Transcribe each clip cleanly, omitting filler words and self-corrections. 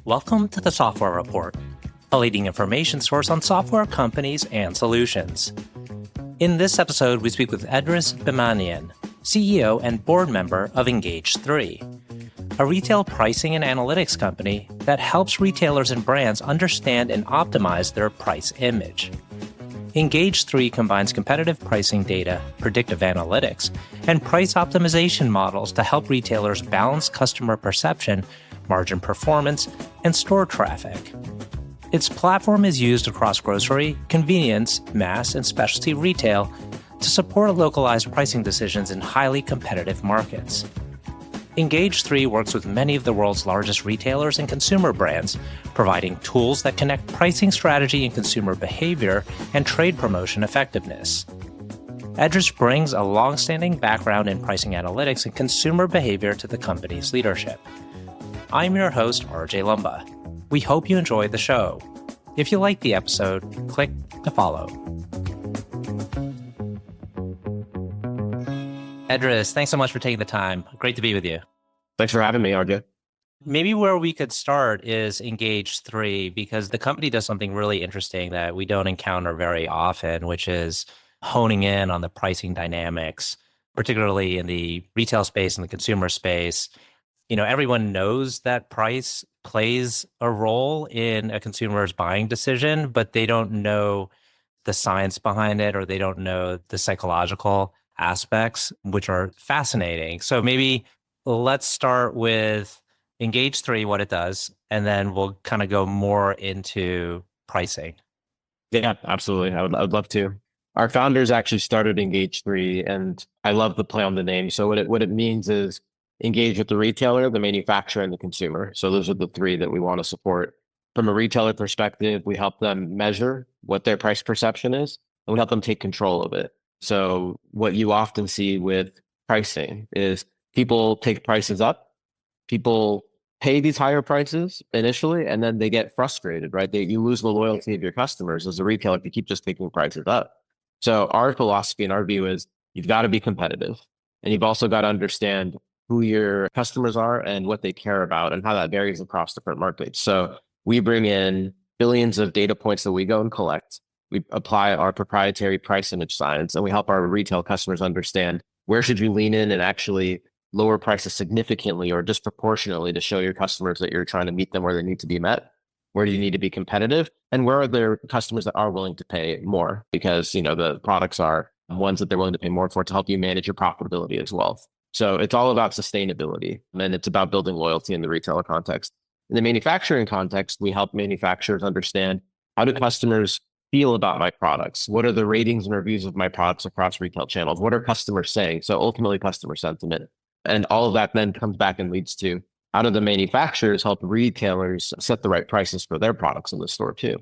Welcome to the Software Report, a leading information source on software companies and solutions. In this episode, we speak with Edris Bemanian, CEO and board member of Engage3, a retail pricing and analytics company that helps retailers and brands understand and optimize their price image. Engage3 combines competitive pricing data, predictive analytics, and price optimization models to help retailers balance customer perception, margin performance, and store traffic. Its platform is used across grocery, convenience, mass, and specialty retail to support localized pricing decisions in highly competitive markets. Engage3 works with many of the world's largest retailers and consumer brands, providing tools that connect pricing strategy and consumer behavior and trade promotion effectiveness. Edris brings a long-standing background in pricing analytics and consumer behavior to the company's leadership. I'm your host, RJ Lumba. We hope you enjoyed the show. If you liked the episode, click to follow. Edris, thanks so much for taking the time. Great to be with you. Thanks for having me, RJ. Maybe where we could start is Engage3, because the company does something really interesting that we don't encounter very often, which is honing in on the pricing dynamics, particularly in the retail space and the consumer space. You know, everyone knows that price plays a role in a consumer's buying decision, but they don't know the science behind it, or they don't know the psychological aspects, which are fascinating. So maybe let's start with Engage3, what it does, and then we'll kind of go more into pricing. Yeah, absolutely. I would love to. Our founders actually started Engage3, and I love the play on the name. So what it means is engage with the retailer, the manufacturer, and the consumer. So those are the three that we want to support. From a retailer perspective, we help them measure what their price perception is, and we help them take control of it. So what you often see with pricing is people take prices up, people pay these higher prices initially, and then they get frustrated, right? You lose the loyalty of your customers as a retailer if you keep just taking prices up. So our philosophy and our view is you've got to be competitive, and you've also got to understand who your customers are and what they care about and how that varies across different markets. So we bring in billions of data points that we go and collect. We apply our proprietary price image science, and we help our retail customers understand where should you lean in and actually lower prices significantly or disproportionately to show your customers that you're trying to meet them where they need to be met. Where do you need to be competitive? And where are there customers that are willing to pay more? Because, you know, the products are ones that they're willing to pay more for to help you manage your profitability as well. So it's all about sustainability, and it's about building loyalty in the retailer context. In the manufacturing context, we help manufacturers understand, how do customers feel about my products? What are the ratings and reviews of my products across retail channels? What are customers saying? So ultimately customer sentiment. And all of that then comes back and leads to, how do the manufacturers help retailers set the right prices for their products in the store too?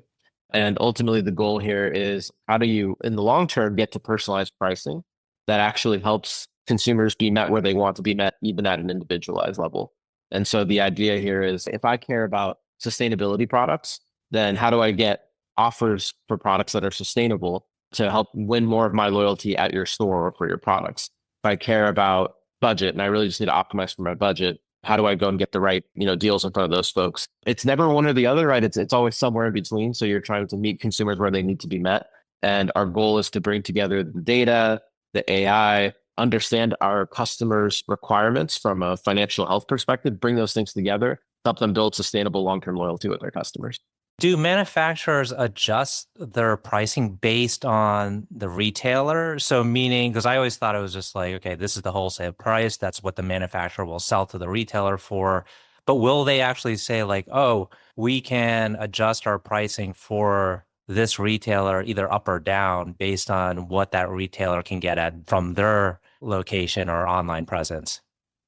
And ultimately the goal here is, how do you, in the long term, get to personalized pricing that actually helps consumers be met where they want to be met, even at an individualized level? And so the idea here is, if I care about sustainability products, then how do I get offers for products that are sustainable to help win more of my loyalty at your store or for your products? If I care about budget and I really just need to optimize for my budget, how do I go and get the right, deals in front of those folks? It's never one or the other, right? It's always somewhere in between. So you're trying to meet consumers where they need to be met. And our goal is to bring together the data, the AI, understand our customers' requirements from a financial health perspective, bring those things together, help them build sustainable long-term loyalty with their customers. Do manufacturers adjust their pricing based on the retailer? So meaning, because I always thought it was just like, okay, this is the wholesale price. That's what the manufacturer will sell to the retailer for. But will they actually say like, oh, we can adjust our pricing for this retailer either up or down based on what that retailer can get at from their location or online presence?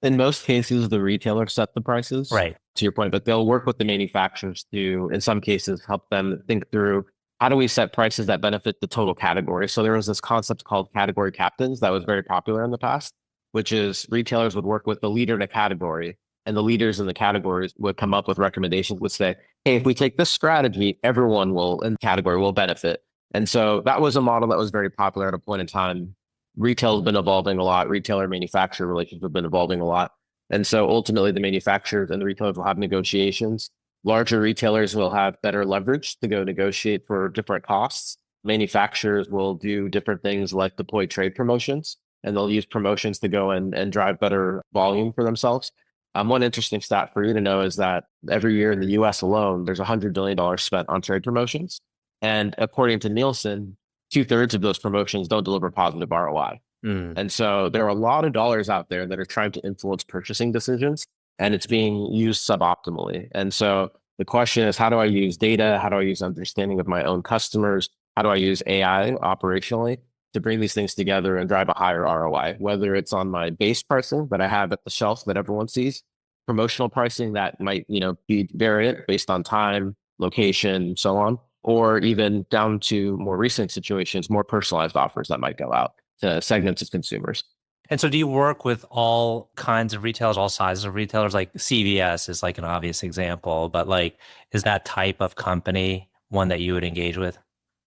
In most cases, the retailer set the prices, Right. To your point, but they'll work with the manufacturers to, in some cases, help them think through, how do we set prices that benefit the total category? So there was this concept called category captains that was very popular in the past, which is retailers would work with the leader in a category, and the leaders in the categories would come up with recommendations, would say, hey, if we take this strategy, everyone in the category will benefit. And so that was a model that was very popular at a point in time. Retail has been evolving a lot. Retailer manufacturer relations have been evolving a lot. And so ultimately the manufacturers and the retailers will have negotiations Larger retailers will have better leverage to go negotiate for different costs. Manufacturers will do different things like deploy trade promotions, and they'll use promotions to go and drive better volume for themselves. One interesting stat for you to know is that every year in the US alone, there's $100 billion spent on trade promotions. And according to Nielsen, two-thirds of those promotions don't deliver positive ROI. And so there are a lot of dollars out there that are trying to influence purchasing decisions, and it's being used suboptimally. And so the question is, how do I use data? How do I use understanding of my own customers? How do I use AI operationally to bring these things together and drive a higher ROI, whether it's on my base pricing that I have at the shelf that everyone sees, promotional pricing that might, be variant based on time, location, so on, or even down to more recent situations, more personalized offers that might go out to segments of consumers. And so do you work with all kinds of retailers, all sizes of retailers? Like CVS is like an obvious example, but like, is that type of company one that you would engage with?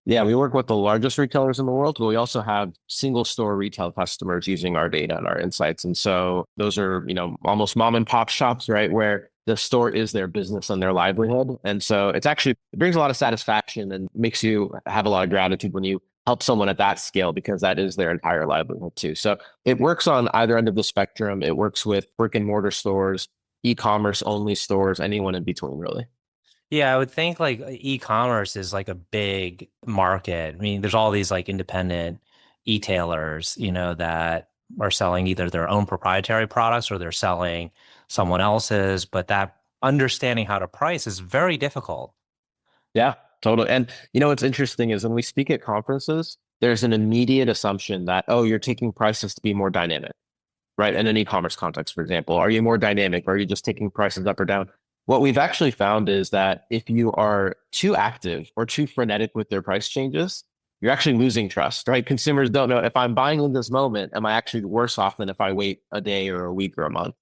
Yeah, we work with the largest retailers in the world, but we also have single store retail customers using our data and our insights. And so those are, almost mom and pop shops, right? Where the store is their business and their livelihood. And so it brings a lot of satisfaction and makes you have a lot of gratitude when you help someone at that scale, because that is their entire livelihood too. So it works on either end of the spectrum. It works with brick and mortar stores, e-commerce only stores, anyone in between, really. Yeah, I would think like e-commerce is like a big market. I mean, there's all these like independent e-tailers, that are selling either their own proprietary products or they're selling someone else's, but that understanding how to price is very difficult. Yeah, totally. And what's interesting is when we speak at conferences, there's an immediate assumption that, oh, you're taking prices to be more dynamic, right? In an e-commerce context, for example, are you more dynamic? Or are you just taking prices up or down? What we've actually found is that if you are too active or too frenetic with their price changes, you're actually losing trust, right? Consumers don't know, if I'm buying in this moment, am I actually worse off than if I wait a day or a week or a month?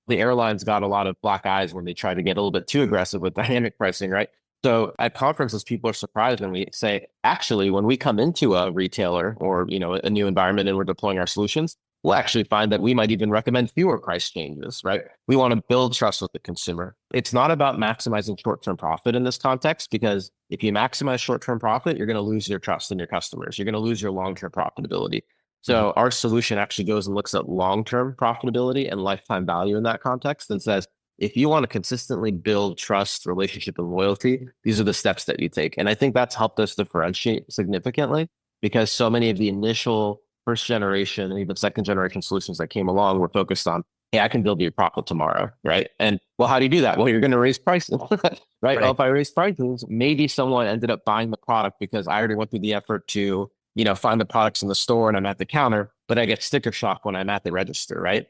The airlines got a lot of black eyes when they try to get a little bit too aggressive with dynamic pricing, right? So at conferences, people are surprised when we say, actually, when we come into a retailer or a new environment and we're deploying our solutions, we'll actually find that we might even recommend fewer price changes, right? We want to build trust with the consumer. It's not about maximizing short-term profit in this context, because if you maximize short-term profit, you're going to lose your trust in your customers. You're going to lose your long-term profitability. So our solution actually goes and looks at long-term profitability and lifetime value in that context and says, if you want to consistently build trust, relationship, and loyalty, these are the steps that you take. And I think that's helped us differentiate significantly, because so many of the initial first generation and even second generation solutions that came along were focused on, hey, I can build you a profit tomorrow, right? And well, how do you do that? Well, you're going to raise prices, right? Well, if I raise prices, maybe someone ended up buying the product because I already went through the effort to, find the products in the store and I'm at the counter, but I get sticker shock when I'm at the register, right?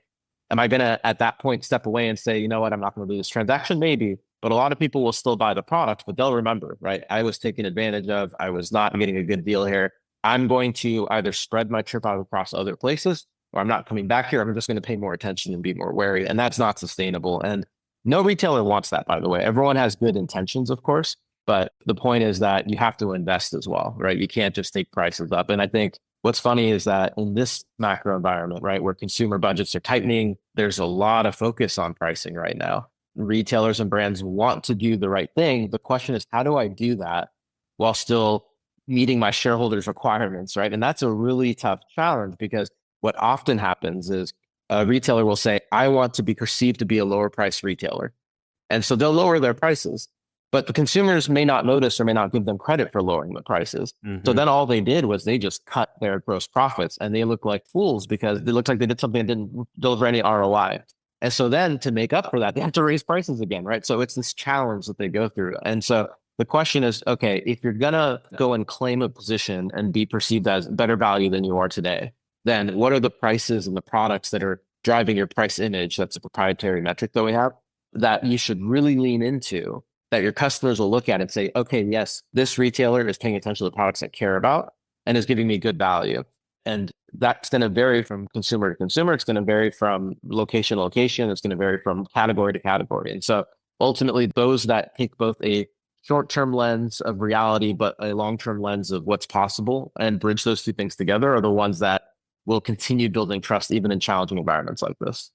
Am I going to, at that point, step away and say, you know what, I'm not going to do this transaction? Maybe. But a lot of people will still buy the product, but they'll remember, right? I was taken advantage of. I was not getting a good deal here. I'm going to either spread my trip out across other places, or I'm not coming back here. I'm just going to pay more attention and be more wary. And that's not sustainable. And no retailer wants that, by the way. Everyone has good intentions, of course. But the point is that you have to invest as well, right? You can't just take prices up. And I think what's funny is that in this macro environment, right, where consumer budgets are tightening, there's a lot of focus on pricing right now. Retailers and brands want to do the right thing. The question is, how do I do that while still meeting my shareholders' requirements, right? And that's a really tough challenge, because what often happens is a retailer will say, I want to be perceived to be a lower price retailer. And so they'll lower their prices. But the consumers may not notice or may not give them credit for lowering the prices. So then all they did was they just cut their gross profits, and they look like fools because it looks like they did something that didn't deliver any ROI. And so then to make up for that, they have to raise prices again, right? So it's this challenge that they go through. And so the question is, okay, if you're going to go and claim a position and be perceived as better value than you are today, then what are the prices and the products that are driving your price image? That's a proprietary metric that we have that you should really lean into, that your customers will look at and say, okay, yes, this retailer is paying attention to the products I care about and is giving me good value. And that's going to vary from consumer to consumer. It's going to vary from location to location. It's going to vary from category to category. And so ultimately, those that take both a short-term lens of reality, but a long-term lens of what's possible and bridge those two things together are the ones that will continue building trust even in challenging environments like this.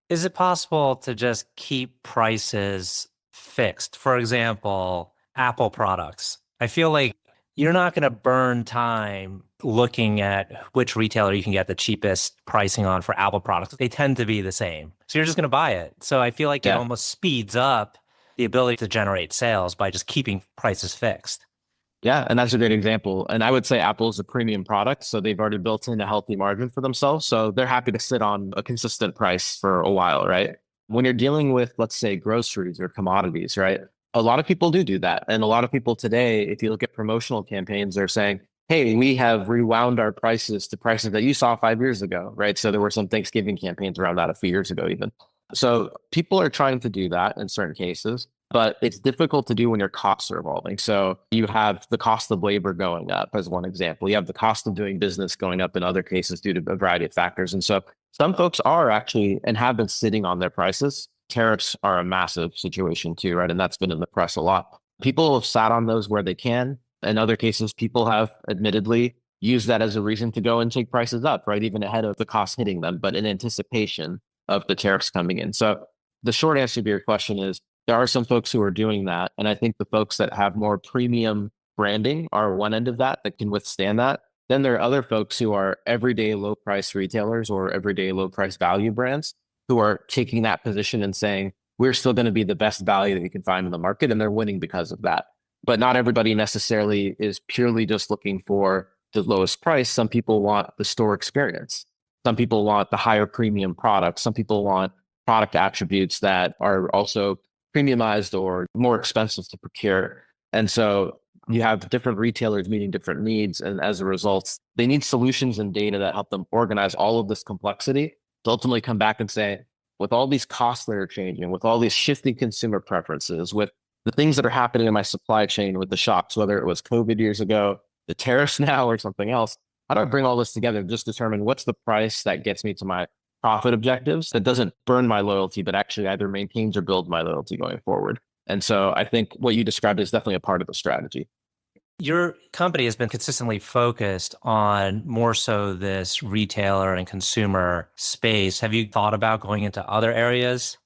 Is it possible to just keep prices fixed. For example, Apple products. I feel like you're not going to burn time looking at which retailer you can get the cheapest pricing on for Apple products. They tend to be the same. So you're just going to buy it. So I feel like it Yeah. almost speeds up the ability to generate sales by just keeping prices fixed. Yeah, and that's a great example. And I would say Apple is a premium product, so they've already built in a healthy margin for themselves. So they're happy to sit on a consistent price for a while, right? When you're dealing with, let's say, groceries or commodities, right? A lot of people do that. And a lot of people today, if you look at promotional campaigns, they're saying, hey, we have rewound our prices to prices that you saw 5 years ago, right? So there were some Thanksgiving campaigns around that a few years ago, even. So people are trying to do that in certain cases, but it's difficult to do when your costs are evolving. So you have the cost of labor going up as one example. You have the cost of doing business going up in other cases due to a variety of factors. And so some folks are actually and have been sitting on their prices. Tariffs are a massive situation too, right? And that's been in the press a lot. People have sat on those where they can. In other cases, people have admittedly used that as a reason to go and take prices up, right? Even ahead of the cost hitting them, but in anticipation of the tariffs coming in. So the short answer to your question is there are some folks who are doing that. And I think the folks that have more premium branding are one end of that can withstand that. Then there are other folks who are everyday low price retailers or everyday low price value brands who are taking that position and saying, we're still going to be the best value that you can find in the market. And they're winning because of that. But not everybody necessarily is purely just looking for the lowest price. Some people want the store experience. Some people want the higher premium product. Some people want product attributes that are also premiumized or more expensive to procure. And so you have different retailers meeting different needs. And as a result, they need solutions and data that help them organize all of this complexity to ultimately come back and say, with all these costs that are changing, with all these shifting consumer preferences, with the things that are happening in my supply chain, with the shocks, whether it was COVID years ago, the tariffs now, or something else, how do I bring all this together and just determine what's the price that gets me to my profit objectives that doesn't burn my loyalty, but actually either maintains or builds my loyalty going forward? And so I think what you described is definitely a part of the strategy. Your company has been consistently focused on more so this retailer and consumer space. Have you thought about going into other areas?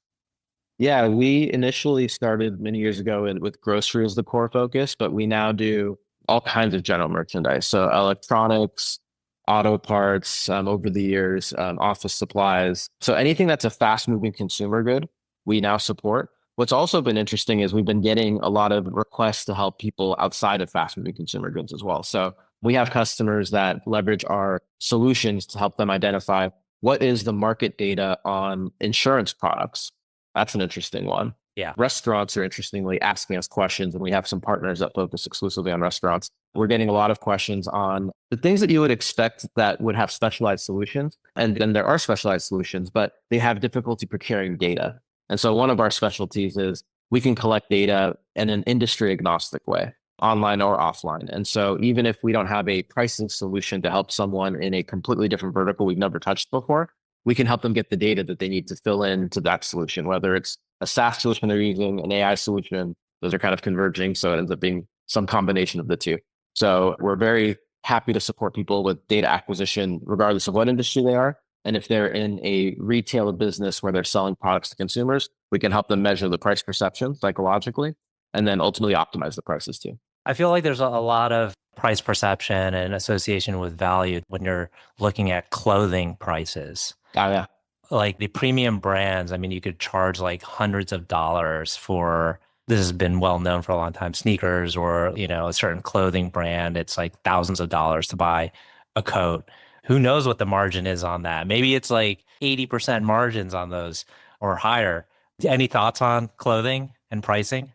Yeah, we initially started many years ago with grocery as the core focus, but we now do all kinds of general merchandise. So electronics, auto parts, over the years, office supplies. So anything that's a fast moving consumer good, we now support. What's also been interesting is we've been getting a lot of requests to help people outside of fast moving consumer goods as well. So we have customers that leverage our solutions to help them identify what is the market data on insurance products. That's an interesting one. Yeah. Restaurants are interestingly asking us questions, and we have some partners that focus exclusively on restaurants. We're getting a lot of questions on the things that you would expect that would have specialized solutions. And then there are specialized solutions, but they have difficulty procuring data. And so one of our specialties is we can collect data in an industry agnostic way, online or offline. And so even if we don't have a pricing solution to help someone in a completely different vertical we've never touched before, we can help them get the data that they need to fill into that solution, whether it's a SaaS solution they're using, an AI solution. Those are kind of converging. So it ends up being some combination of the two. So we're very happy to support people with data acquisition, regardless of what industry they are. And if they're in a retail business where they're selling products to consumers, we can help them measure the price perception psychologically, and then ultimately optimize the prices too. I feel like there's a lot of price perception and association with value when you're looking at clothing prices. Oh, yeah. Like the premium brands, I mean, you could charge like hundreds of dollars for, this has been well known for a long time, sneakers or, a certain clothing brand. It's like thousands of dollars to buy a coat. Who knows what the margin is on that? Maybe it's like 80% margins on those or higher. Any thoughts on clothing and pricing?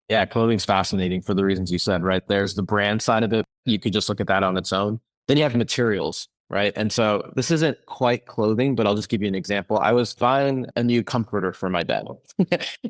Yeah, clothing's fascinating for the reasons you said, right? There's the brand side of it. You could just look at that on its own. Then you have materials, right? And so this isn't quite clothing, but I'll just give you an example. I was buying a new comforter for my bed.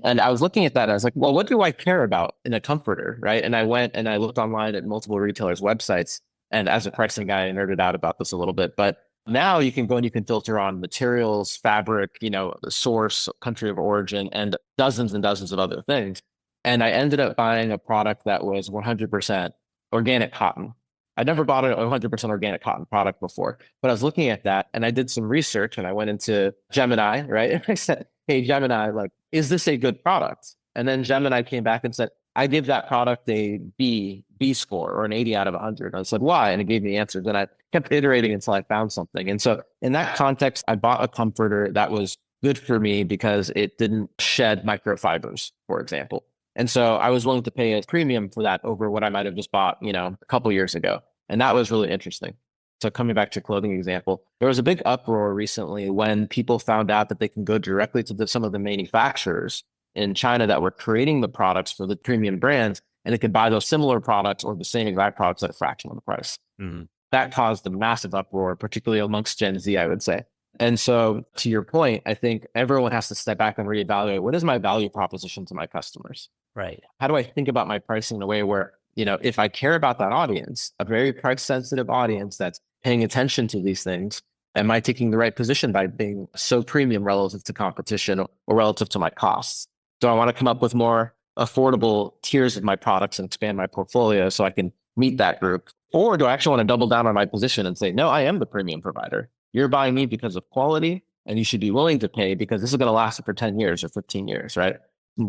And I was looking at that. And I was like, well, what do I care about in a comforter, right? And I went and I looked online at multiple retailers' websites. And as a pricing guy, I nerded out about this a little bit. But now you can go and you can filter on materials, fabric, the source, country of origin, and dozens of other things. And I ended up buying a product that was 100% organic cotton. I'd never bought a 100% organic cotton product before, but I was looking at that and I did some research and I went into Gemini, right? And I said, hey, Gemini, like, is this a good product? And then Gemini came back and said, I give that product a B score or an 80 out of 100. And I said, why? And it gave me answers. And I kept iterating until I found something. And so in that context, I bought a comforter that was good for me because it didn't shed microfibers, for example. And so I was willing to pay a premium for that over what I might have just bought, a couple years ago. And that was really interesting. So coming back to clothing example, there was a big uproar recently when people found out that they can go directly to some of the manufacturers in China that were creating the products for the premium brands, and they could buy those similar products or the same exact products at a fraction of the price. Mm-hmm. That caused a massive uproar, particularly amongst Gen Z, I would say. And so to your point, I think everyone has to step back and reevaluate, what is my value proposition to my customers? Right. How do I think about my pricing in a way where, if I care about that audience, a very price sensitive audience that's paying attention to these things, am I taking the right position by being so premium relative to competition or relative to my costs? Do I want to come up with more affordable tiers of my products and expand my portfolio so I can meet that group? Or do I actually want to double down on my position and say, no, I am the premium provider. You're buying me because of quality, and you should be willing to pay because this is going to last for 10 years or 15 years, right?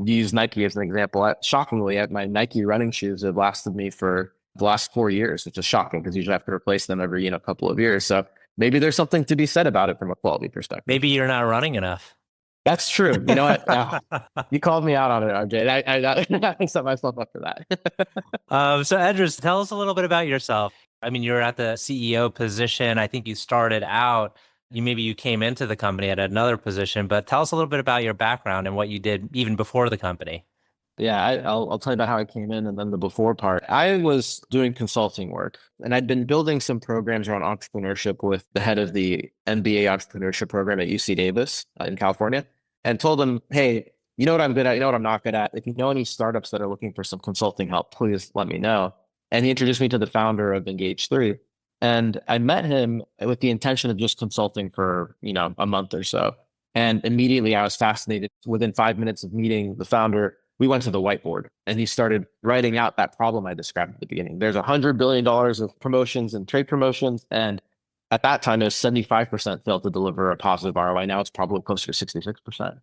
Use Nike as an example. Shockingly, my Nike running shoes have lasted me for the last 4 years, which is shocking because usually I have to replace them every couple of years. So maybe there's something to be said about it from a quality perspective. Maybe you're not running enough. That's true. You know what? You called me out on it, RJ. I set myself up for that. So Edris, tell us a little bit about yourself. I mean, you're at the CEO position. I think you started out, maybe you came into the company at another position, but tell us a little bit about your background and what you did even before the company. Yeah, I'll tell you about how I came in and then the before part. I was doing consulting work, and I'd been building some programs around entrepreneurship with the head of the MBA entrepreneurship program at UC Davis in California, and told him, hey, you know what I'm good at, you know what I'm not good at. If you know any startups that are looking for some consulting help, please let me know. And he introduced me to the founder of Engage3. And I met him with the intention of just consulting for, a month or so. And immediately I was fascinated. Within 5 minutes of meeting the founder, we went to the whiteboard and he started writing out that problem I described at the beginning. There's $100 billion of promotions and trade promotions. And at that time, it was 75% failed to deliver a positive ROI. Now it's probably closer to 66%.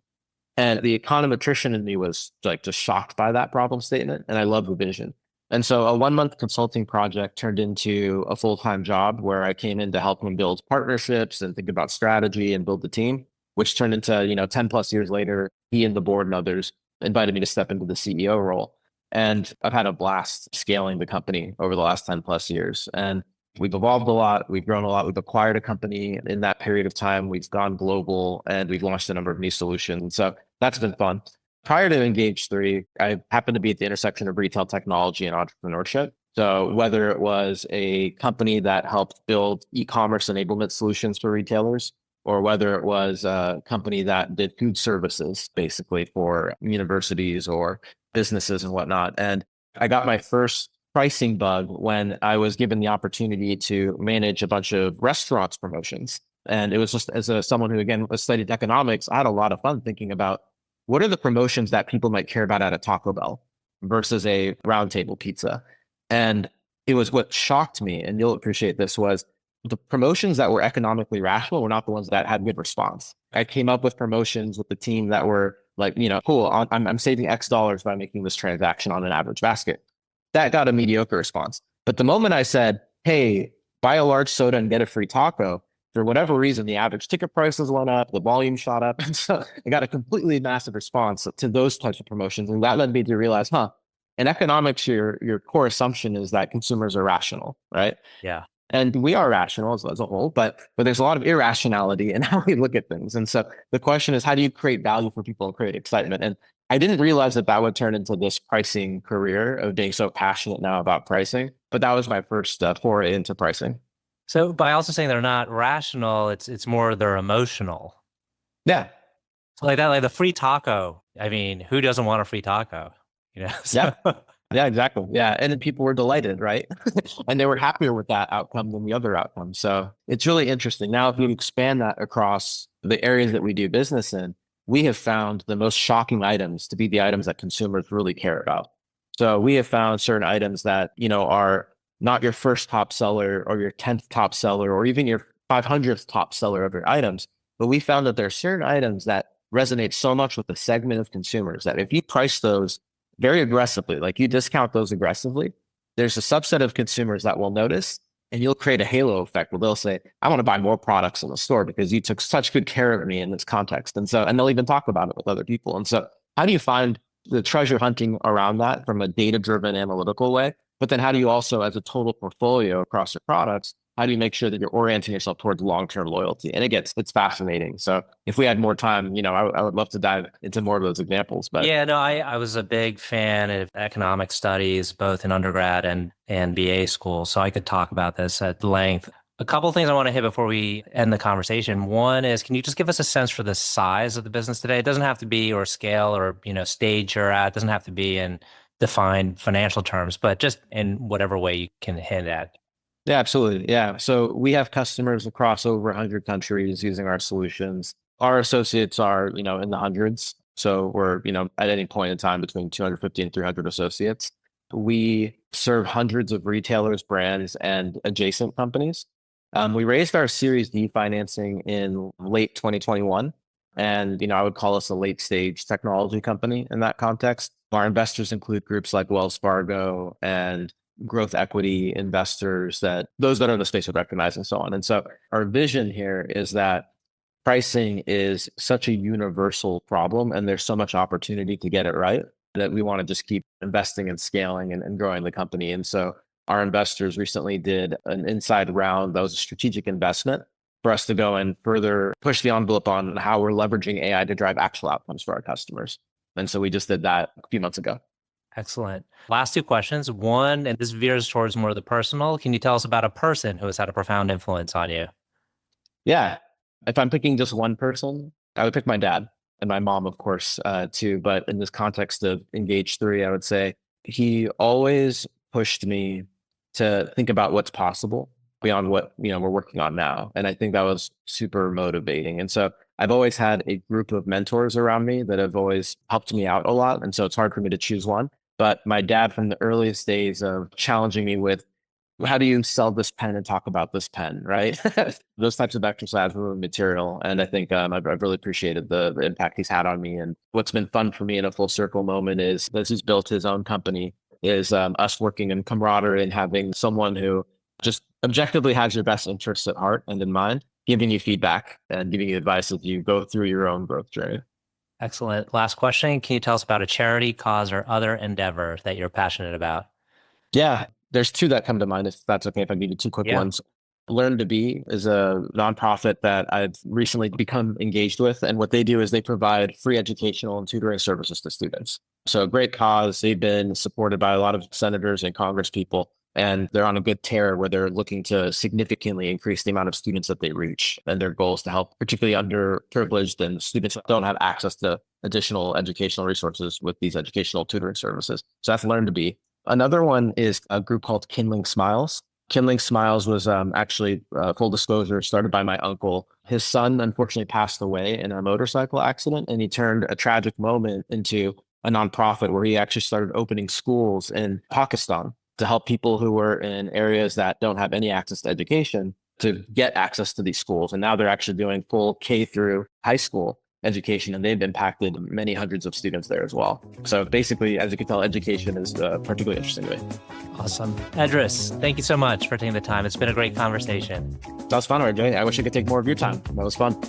And the econometrician in me was just shocked by that problem statement. And I love the vision. And so a 1-month consulting project turned into a full-time job where I came in to help him build partnerships and think about strategy and build the team, which turned into, 10 plus years later, he and the board and others invited me to step into the CEO role. And I've had a blast scaling the company over the last 10 plus years. And we've evolved a lot. We've grown a lot. We've acquired a company in that period of time. We've gone global and we've launched a number of new solutions. So that's been fun. Prior to Engage3, I happened to be at the intersection of retail technology and entrepreneurship. So whether it was a company that helped build e-commerce enablement solutions for retailers, or whether it was a company that did food services, basically for universities or businesses and whatnot. And I got my first pricing bug when I was given the opportunity to manage a bunch of restaurants promotions. And it was just as someone who, again, studied economics, I had a lot of fun thinking about what are the promotions that people might care about at a Taco Bell versus a round table pizza. And it was what shocked me, and you'll appreciate this, was the promotions that were economically rational were not the ones that had good response. I came up with promotions with the team that were cool, I'm saving X dollars by making this transaction on an average basket. That got a mediocre response. But the moment I said, hey, buy a large soda and get a free taco, for whatever reason, the average ticket prices went up, the volume shot up. And so I got a completely massive response to those types of promotions. And that led me to realize, in economics, your core assumption is that consumers are rational, right? Yeah. And we are rational as a whole, but there's a lot of irrationality in how we look at things. And so the question is, how do you create value for people and create excitement? And I didn't realize that would turn into this pricing career of being so passionate now about pricing, but that was my first foray into pricing. So by also saying they're not rational, it's more they're emotional. Yeah. So like that, like the free taco. I mean, who doesn't want a free taco? So. Yeah, exactly. Yeah. And then people were delighted, right? And they were happier with that outcome than the other outcome. So it's really interesting. Now, if you expand that across the areas that we do business in, we have found the most shocking items to be the items that consumers really care about. So we have found certain items that, are not your first top seller or your 10th top seller or even your 500th top seller of your items. But we found that there are certain items that resonate so much with the segment of consumers that if you price those very aggressively, like you discount those aggressively, there's a subset of consumers that will notice, and you'll create a halo effect where they'll say, I want to buy more products in the store because you took such good care of me in this context. And they'll even talk about it with other people. And so how do you find the treasure hunting around that from a data-driven analytical way? But then how do you also, as a total portfolio across your products, how do you make sure that you're orienting yourself towards long-term loyalty? And it's fascinating. So if we had more time, I would love to dive into more of those examples. But yeah, no, I was a big fan of economic studies, both in undergrad and BA school. So I could talk about this at length. A couple of things I want to hit before we end the conversation. One is, can you just give us a sense for the size of the business today? It doesn't have to be or scale or, stage you're at. It doesn't have to be in defined financial terms, but just in whatever way you can hint at. Yeah, absolutely. Yeah. So we have customers across over 100 countries using our solutions. Our associates are, in the hundreds. So we're, at any point in time between 250 and 300 associates. We serve hundreds of retailers, brands, and adjacent companies. We raised our Series D financing in late 2021. And, I would call us a late stage technology company in that context. Our investors include groups like Wells Fargo and growth equity investors, those that are in the space would recognize, and so on. And so our vision here is that pricing is such a universal problem and there's so much opportunity to get it right that we want to just keep investing and scaling and growing the company. And so our investors recently did an inside round that was a strategic investment for us to go and further push the envelope on how we're leveraging AI to drive actual outcomes for our customers. And so we just did that a few months ago. Excellent. Last two questions. One, and this veers towards more of the personal. Can you tell us about a person who has had a profound influence on you? Yeah. If I'm picking just one person, I would pick my dad and my mom, of course, too. But in this context of Engage3, I would say he always pushed me to think about what's possible beyond what, we're working on now. And I think that was super motivating. And so I've always had a group of mentors around me that have always helped me out a lot. And so it's hard for me to choose one. But my dad, from the earliest days of challenging me with, how do you sell this pen and talk about this pen, right? Those types of exercise were material. And I think I've really appreciated the impact he's had on me. And what's been fun for me in a full circle moment is that he's built his own company, is us working in camaraderie and having someone who just objectively has your best interests at heart and in mind, giving you feedback and giving you advice as you go through your own growth journey. Excellent. Last question. Can you tell us about a charity, cause, or other endeavor that you're passionate about? Yeah, there's two that come to mind, if that's okay, if I give you two quick ones. Learn to Be is a nonprofit that I've recently become engaged with. And what they do is they provide free educational and tutoring services to students. So a great cause. They've been supported by a lot of senators and Congress people. And they're on a good tear where they're looking to significantly increase the amount of students that they reach. And their goal is to help particularly underprivileged and students that don't have access to additional educational resources with these educational tutoring services. So that's Learn to Be. Another one is a group called Kindling Smiles. Kindling Smiles was actually, full disclosure, started by my uncle. His son unfortunately passed away in a motorcycle accident, and he turned a tragic moment into a nonprofit where he actually started opening schools in Pakistan to help people who were in areas that don't have any access to education to get access to these schools. And now they're actually doing full K through high school education, and they've impacted many hundreds of students there as well. So basically, as you can tell, education is particularly interesting to me. Awesome. Edris, thank you so much for taking the time. It's been a great conversation. That was fun, RJ. I wish I could take more of your time. That was fun.